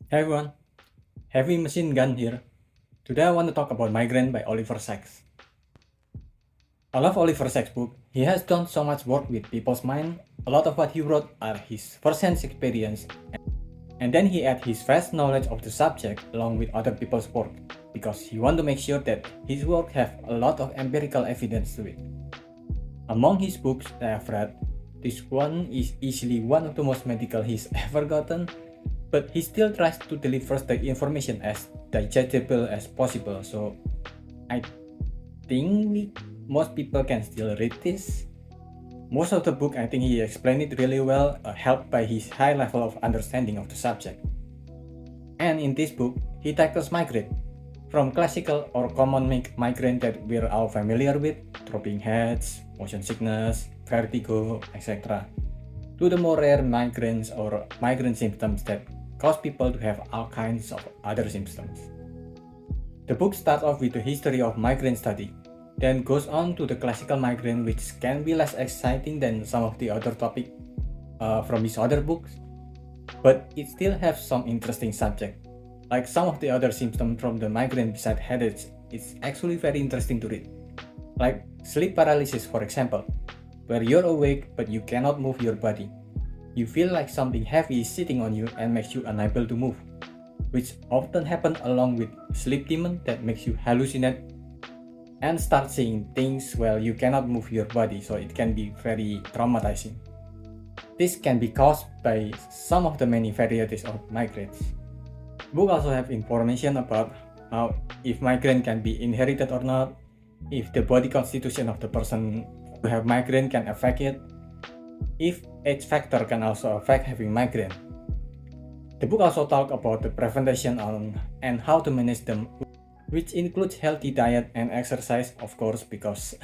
Hey everyone, Heavy Machine Gun here. Today I want to talk about Migraine by Oliver Sacks. I love Oliver Sacks' book. He has done so much work with people's mind. A lot of what he wrote are his first-hand experience, and then he adds his vast knowledge of the subject along with other people's work because he wants to make sure that his work have a lot of empirical evidence to it. Among his books that I've read, this one is easily one of the most medical he's ever gotten, but he still tries to deliver the information as digestible as possible, so I think most people can still read this. Most of the book, I think he explained it really well, helped by his high level of understanding of the subject. And in this book, he tackles migraine, from classical or common migraine that we're all familiar with, dropping heads, motion sickness, vertigo, etc., to the more rare migraines or migraine symptoms that cause people to have all kinds of other symptoms. The book starts off with the history of migraine study, then goes on to the classical migraine, which can be less exciting than some of the other topics from his other books, but it still has some interesting subject. Like some of the other symptoms from the migraine beside headaches, it's actually very interesting to read. Like sleep paralysis, for example, where you're awake but you cannot move your body. You feel like something heavy is sitting on you and makes you unable to move, which often happens along with sleep demon that makes you hallucinate and start seeing things while you cannot move your body, so it can be very traumatizing. This can be caused by some of the many varieties of migraines. Book also have information about how if migraine can be inherited or not, if the body constitution of the person who have migraine can affect it, if age factor can also affect having migraine. The book also talks about the prevention and how to manage them, which includes healthy diet and exercise, of course, because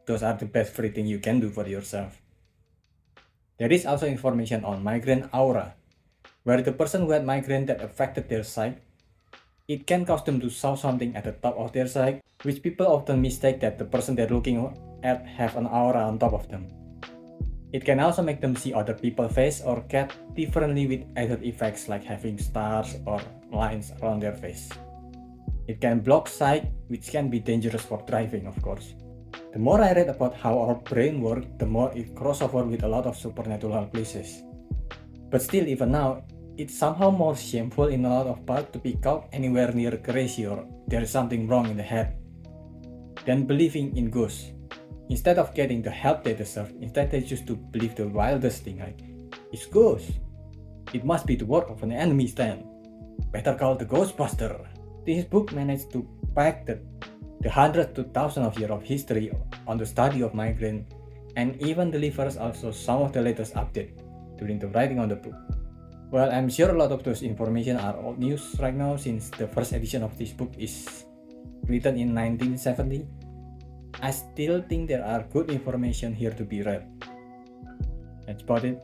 those are the best free thing you can do for yourself. There is also information on migraine aura, where the person who had migraine that affected their sight, it can cause them to saw something at the top of their sight, which people often mistake that the person they're looking at have an aura on top of them. It can also make them see other people's face or get differently with added effects like having stars or lines around their face. It can block sight, which can be dangerous for driving, of course. The more I read about how our brain works, the more it crossover with a lot of supernatural places. But still, even now, it's somehow more shameful in a lot of parts to be caught anywhere near crazy or there is something wrong in the head than believing in ghosts. Instead of getting the help they deserve, instead they choose to believe the wildest thing like, it's ghosts. It must be the work of an enemy stand. Better call the Ghostbuster. This book managed to pack the hundreds to thousands of years of history on the study of migraine and even delivers also some of the latest updates during the writing of the book. Well, I'm sure a lot of those information are old news right now since the first edition of this book is written in 1970. I still think there are good information here to be read. That's about it.